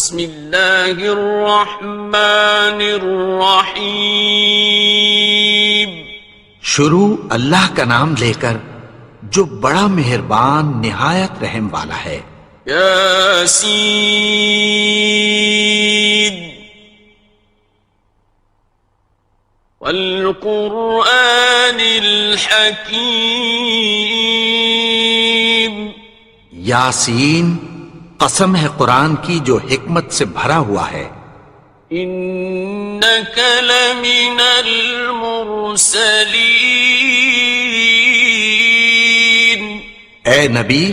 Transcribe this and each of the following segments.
بسم اللہ الرحمن الرحیم. شروع اللہ کا نام لے کر جو بڑا مہربان نہایت رحم والا ہے. یاسین والقرآن الحکیم. یاسین، قسم ہے قرآن کی جو حکمت سے بھرا ہوا ہے. انک لمن المرسلین. اے نبی،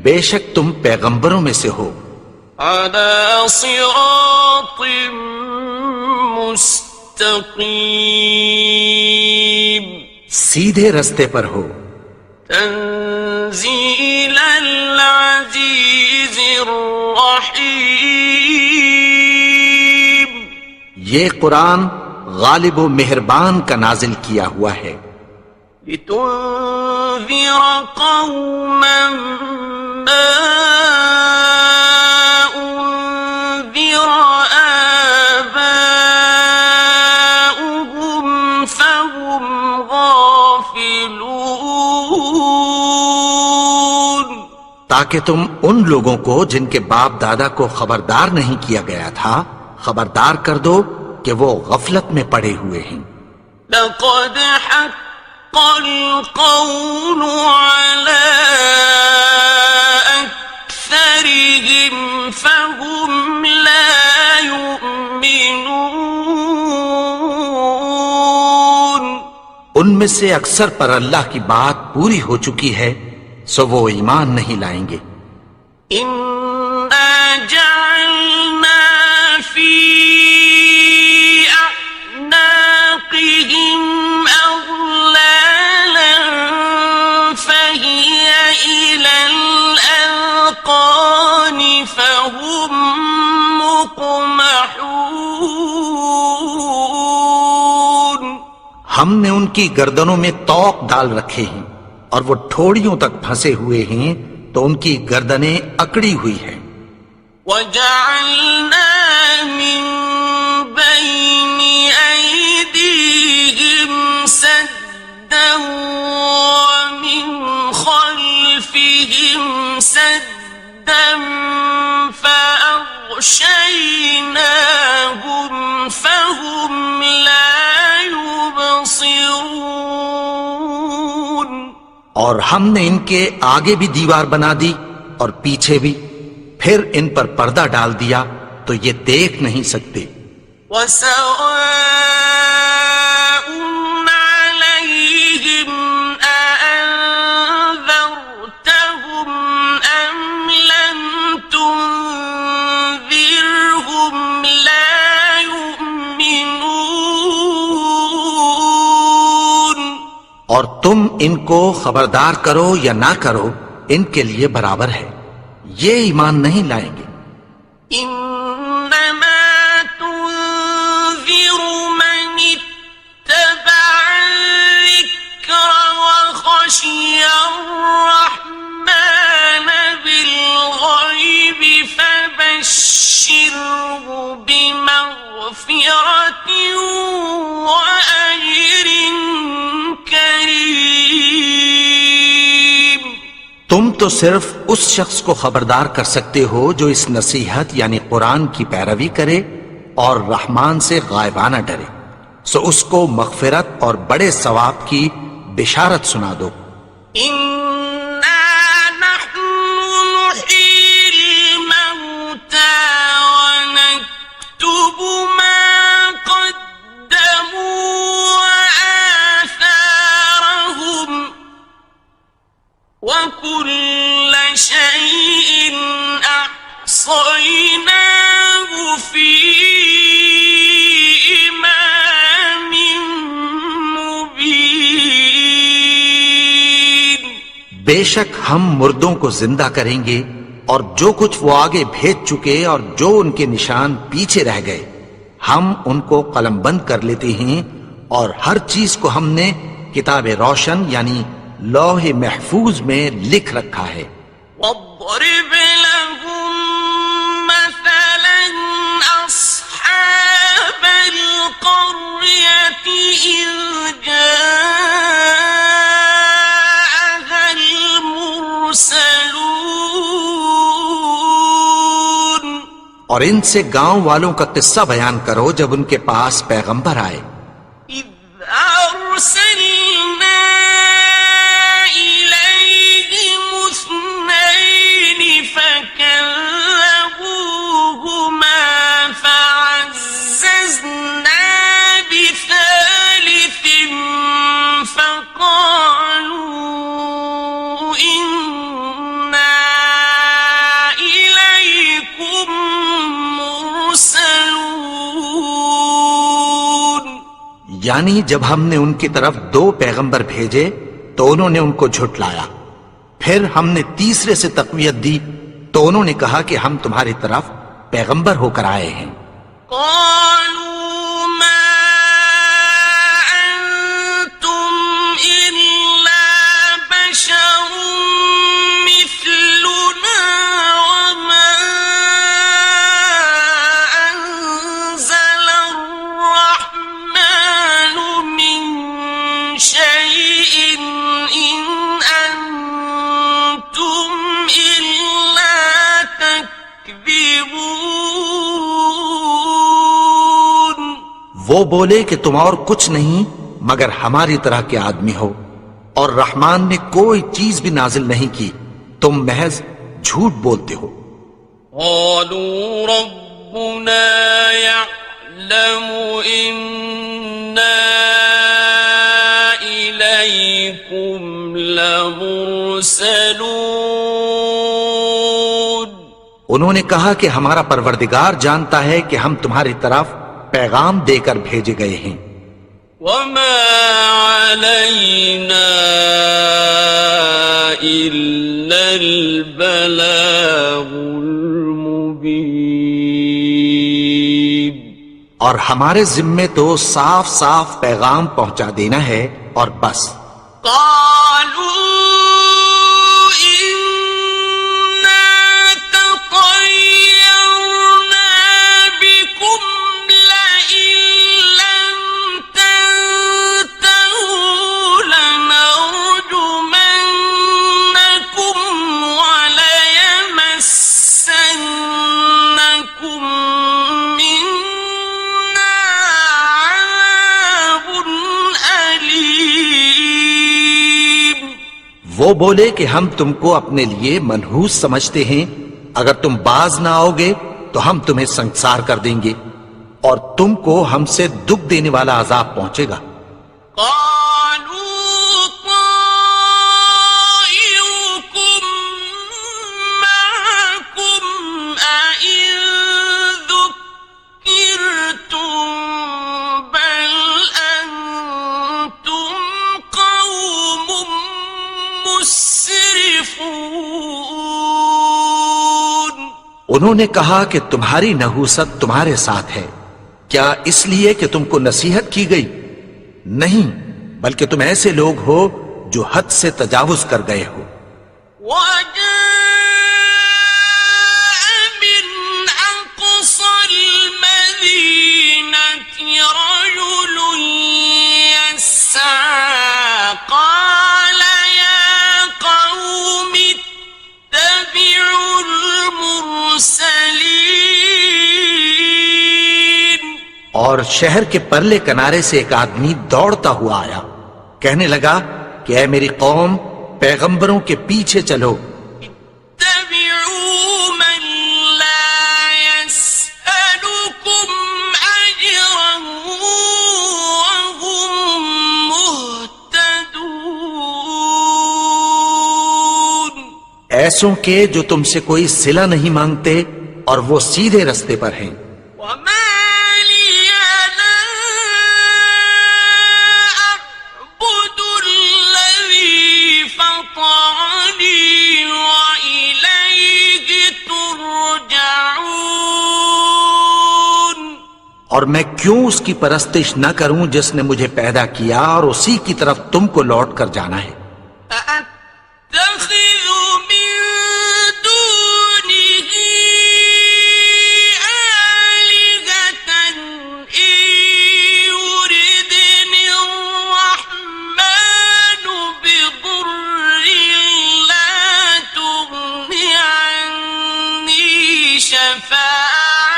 بے شک تم پیغمبروں میں سے ہو. علی صراط مستقیم. سیدھے رستے پر ہو. تنزیل العزیز الرحیم. یہ قرآن غالب و مہربان کا نازل کیا ہوا ہے. لتنذر قوما ما انذر آباؤهم فهم غافلون. تاکہ تم ان لوگوں کو جن کے باپ دادا کو خبردار نہیں کیا گیا تھا خبردار کر دو کہ وہ غفلت میں پڑے ہوئے ہیں. لقد حق القول على أكثرهم فهم لا يؤمنون. ان میں سے اکثر پر اللہ کی بات پوری ہو چکی ہے سو وہ ایمان نہیں لائیں گے. إنا جعلنا في أعناقهم أغلالا فهي إلى الأذقان فهم مقمحون. ہم نے ان کی گردنوں میں طوق ڈال رکھے ہیں اور وہ ٹھوڑیوں تک پھنسے ہوئے ہیں تو ان کی گردنیں اکڑی ہوئی ہیں. وَجَعَلْنَا مِن بَيْنِ أَيْدِيهِمْ سَدًّا وَمِنْ خَلْفِهِمْ سَدًّا فَأَغْشَيْنَاهُمْ فَهُمْ لَا يُبْصِرُونَ. اور ہم نے ان کے آگے بھی دیوار بنا دی اور پیچھے بھی، پھر ان پر پردہ ڈال دیا تو یہ دیکھ نہیں سکتے. وَسَوَاءٌ عَلَيْهِمْ أَأَنذَرْتَهُمْ أَمْ لَمْ تُنذِرْهُمْ لَا يُؤْمِنُونَ. اور تم ان کو خبردار کرو یا نہ کرو ان کے لیے برابر ہے، یہ ایمان نہیں لائیں گے. إنما تنذر من اتبع الذكر وخشي الرحمن بالغيب فبشره بمغفرة وأجر كريم. تم تو صرف اس شخص کو خبردار کر سکتے ہو جو اس نصیحت یعنی قرآن کی پیروی کرے اور رحمان سے غائبانہ ڈرے، سو اس کو مغفرت اور بڑے ثواب کی بشارت سنا دو. إنا نحن نحيي الموتى ونكتب ما قدموا وآثارهم وكل شيء أحصيناه في إمام مبين. بے شک ہم مردوں کو زندہ کریں گے اور جو کچھ وہ آگے بھیج چکے اور جو ان کے نشان پیچھے رہ گئے ہم ان کو قلم بند کر لیتے ہیں، اور ہر چیز کو ہم نے کتاب روشن یعنی لوح محفوظ میں لکھ رکھا ہے. واضرب لهم مثلا اور ان سے گاؤں والوں کا قصہ بیان کرو جب ان کے پاس پیغمبر آئے. إذ أرسلنا إليهم اثنين فكذبوهما فعززنا بثالث فقالوا إنا إليكم مرسلون. یعنی جب ہم نے ان کی طرف 2 پیغمبر بھیجے تو انہوں نے ان کو جھٹلایا. پھر ہم نے تیسرے سے تقویت دی تو انہوں نے کہا کہ ہم تمہاری طرف پیغمبر ہو کر آئے ہیں. قالوا ما أنتم إلا بشر مثلنا وما أنزل الرحمن من شيء إن أنتم إلا تكذبون. وہ بولے کہ تم اور کچھ نہیں مگر ہماری طرح کے آدمی ہو اور رحمان نے کوئی چیز بھی نازل نہیں کی، تم محض جھوٹ بولتے ہو. قالوا ربنا يعلم إنا إليكم لمرسلون. انہوں نے کہا کہ ہمارا پروردگار جانتا ہے کہ ہم تمہاری طرف پیغام دے کر بھیجے گئے ہیں. وما علينا إلا البلاغ المبين. اور ہمارے ذمے تو صاف صاف پیغام پہنچا دینا ہے اور بس. قالوا إنا تطيرنا بكم لئن لم تنتهوا لنرجمنكم وليمسنكم منا عذاب أليم. وہ بولے کہ ہم تم کو اپنے لیے منحوس سمجھتے ہیں، اگر تم باز نہ آؤ گے تو ہم تمہیں سنسار کر دیں گے اور تم کو ہم سے دکھ دینے والا عذاب پہنچے گا. قالوا طائركم معكم أئن ذكرتم بل أنتم قوم مسرفون. انہوں نے کہا کہ تمہاری نحوست تمہارے ساتھ ہے، کیا اس لیے کہ تم کو نصیحت کی گئی؟ نہیں، بلکہ تم ایسے لوگ ہو جو حد سے تجاوز کر گئے ہو. وجاء من أقصى المدينة رجل يسعى قال يا قوم اتبعوا المرسلين. اور شہر کے پرلے کنارے سے ایک آدمی دوڑتا ہوا آیا، کہنے لگا کہ اے میری قوم، پیغمبروں کے پیچھے چلو. اتبعوا من لا يسألكم أجرا وهم مهتدون. ایسوں کے جو تم سے کوئی صلہ نہیں مانگتے اور وہ سیدھے رستے پر ہیں. وما لي لا أعبد الذي فطرني وإليه ترجعون. اور میں کیوں اس کی پرستش نہ کروں جس نے مجھے پیدا کیا اور اسی کی طرف تم کو لوٹ کر جانا ہے. أأتخذ من دونه آلهة إن يردني الرحمن بضر لا تغن عني شفاعتهم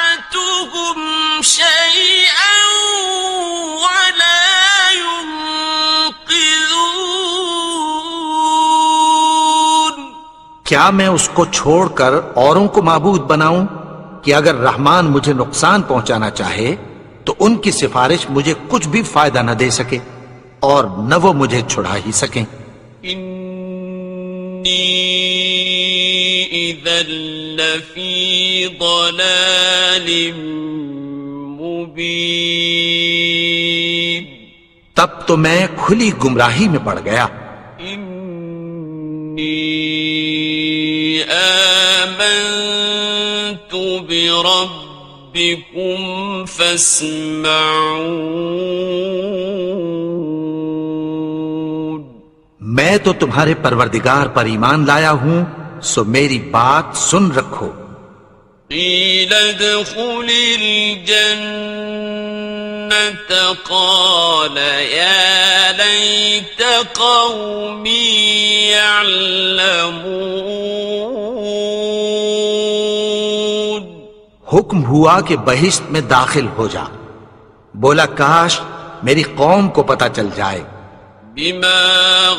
کیا میں اس کو چھوڑ کر اوروں کو معبود بناؤں کہ اگر رحمان مجھے نقصان پہنچانا چاہے تو ان کی سفارش مجھے کچھ بھی فائدہ نہ دے سکے اور نہ وہ مجھے چھڑا ہی سکیں؟ انی اذا لفی ضلال مبین، تب تو میں کھلی گمراہی میں پڑ گیا۔ انی آمنت بربکم فاسمعون، میں تو تمہارے پروردگار پر ایمان لایا ہوں، سو میری بات سن رکھو۔ قیل ادخل الجنة قال یا لیت قومی یعلمون، حکم ہوا کہ بہشت میں داخل ہو جا، بولا کاش میری قوم کو پتہ چل جائے۔ بما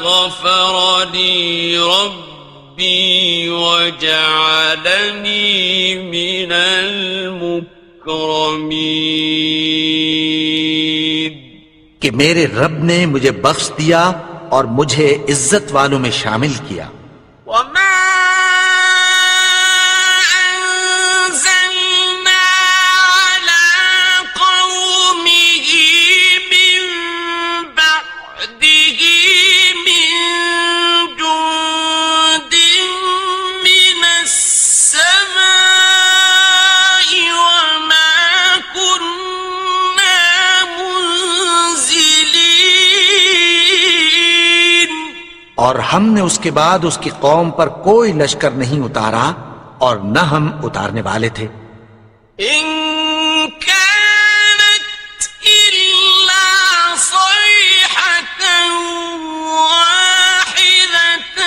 غفر لی ربی وجعلنی من المکرمین، کہ میرے رب نے مجھے بخش دیا اور مجھے عزت والوں میں شامل کیا۔ وما أنزلنا على قومه من بعده من جند من السماء وما كنا منزلين، اور ہم نے اس کے بعد اس کی قوم پر کوئی لشکر نہیں اتارا اور نہ ہم اتارنے والے تھے۔ إن كانت إلا صيحة واحدة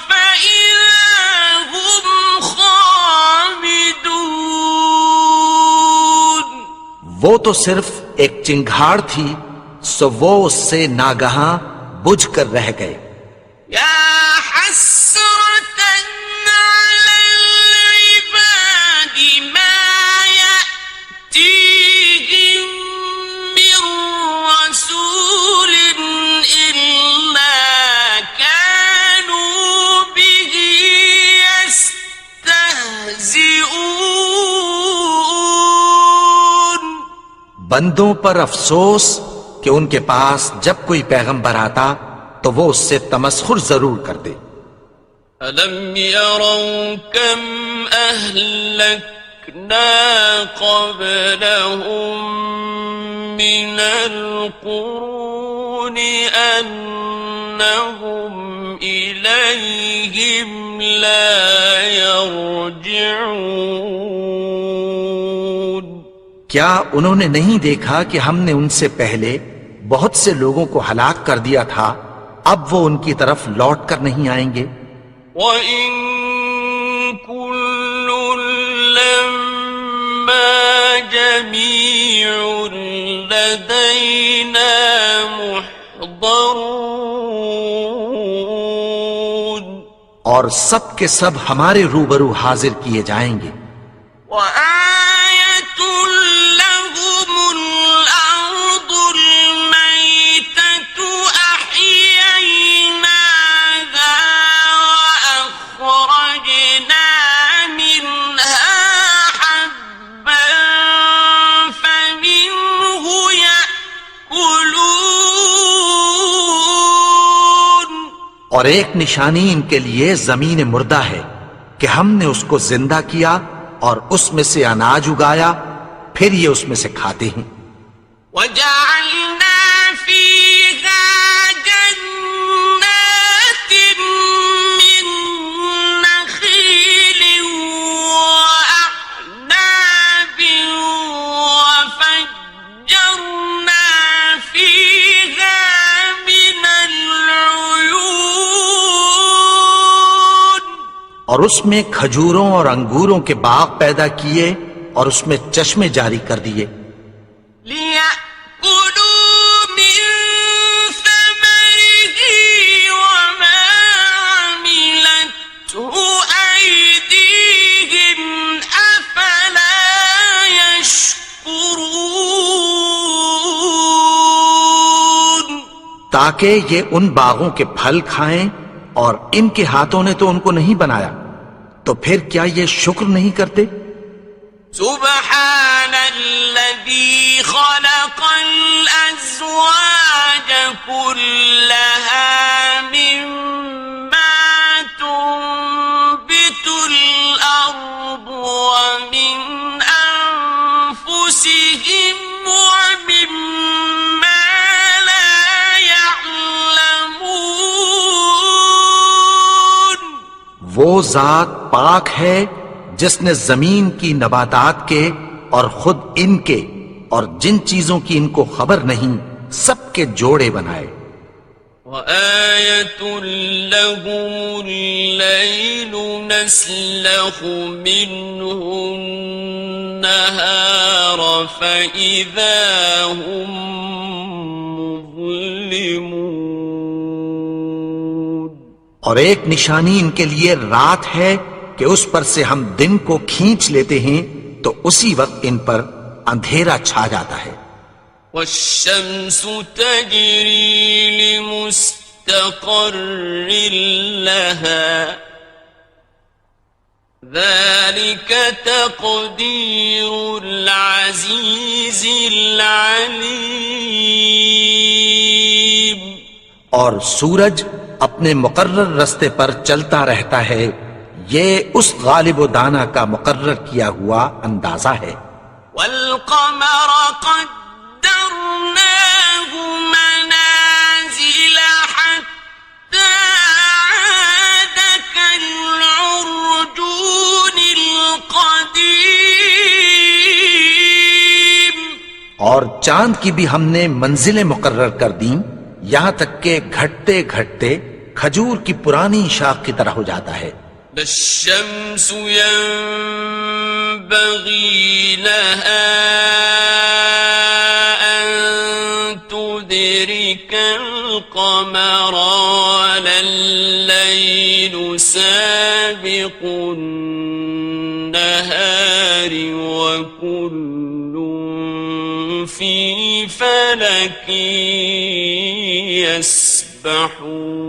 فإذا هم خامدون، وہ تو صرف ایک چنگھاڑ تھی، سو وہ اس سے ناگہاں بجھ کر رہ گئے۔ يا حسرة على العباد ما يأتيهم من رسول إلا كانوا به يستهزئون، بندوں پر افسوس کہ ان کے پاس جب کوئی پیغمبر آتا تو وہ اس سے تمسخر ضرور کرتے۔ أَلَمْ يَرَوْا كَمْ أَهْلَكْنَا قَبْلَهُمْ مِنَ الْقُرُونِ أَنَّهُمْ إِلَيْهِمْ لَا يَرْجِعُونَ، کیا انہوں نے نہیں دیکھا کہ ہم نے ان سے پہلے بہت سے لوگوں کو ہلاک کر دیا تھا، اب وہ ان کی طرف لوٹ کر نہیں آئیں گے؟ وَإِن كُلٌّ لَّمَّا جَمِيعٌ لَّدَيْنَا مُحْضَرُونَ، اور سب کے سب ہمارے روبرو حاضر کیے جائیں گے۔ وَآيَةٌ لَّهُمُ الْأَرْضُ الْمَيْتَةُ أَحْيَيْنَاهَا وَأَخْرَجْنَا مِنْهَا حَبًّا فَمِنْهُ يَأْكُلُونَ، اور ایک نشانی ان کے لیے زمین مردہ ہے کہ ہم نے اس کو زندہ کیا اور اس میں سے اناج اگایا، پھر یہ اس میں سے کھاتے ہیں۔ وَجَعَلْنَا فِيهَا جَنَّاتٍ مِّن نَّخِيلٍ وَأَعْنَابٍ وَفَجَّرْنَا فِيهَا مِنَ الْعُيُونِ، اور اس میں کھجوروں اور انگوروں کے باغ پیدا کیے اور اس میں چشمے جاری کر دیے۔ لِيَأْكُلُوا مِن ثَمَرِهِ وَمَا عَمِلَتْهُ تاکہ یہ ان باغوں کے پھل کھائیں، اور ان کے ہاتھوں نے تو ان کو نہیں بنایا، تو پھر کیا یہ شکر نہیں کرتے؟ سبحان الذي خلق الأزواج كلها مما تنبت الأرض ومن أنفسهم ومما لا يعلمون. وہ ذات پاک ہے جس نے زمین کی نباتات کے اور خود ان کے اور جن چیزوں کی ان کو خبر نہیں سب کے جوڑے بنائے. وآية لهم الليل نسلخ منه النهار فإذا هم مظلمون. اور ایک نشانی ان کے لیے رات ہے کہ اس پر سے ہم دن کو کھینچ لیتے ہیں تو اسی وقت ان پر اندھیرا چھا جاتا ہے. والشمس تجري لمستقر لها ذلك تقدير العزيز العليم. اور سورج اپنے مقرر رستے پر چلتا رہتا ہے، یہ اس غالب و دانا کا مقرر کیا ہوا اندازہ ہے. والقمر قدرناه منازل حتى عاد كالعرجون القديم. اور چاند کی بھی ہم نے منزلیں مقرر کر دیں، یہاں تک کہ گھٹتے گھٹتے کھجور کی پرانی شاخ کی طرح ہو جاتا ہے. الشمس ينبغي لها أن تدرك القمر ولا الليل سابق النهار وكل في فلك يسبحون.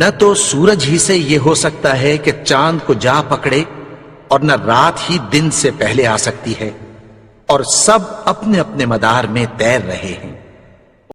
نہ تو سورج ہی سے یہ ہو سکتا ہے کہ چاند کو جا پکڑے، اور نہ رات ہی دن سے پہلے آ سکتی ہے، اور سب اپنے اپنے مدار میں تیر رہے ہیں.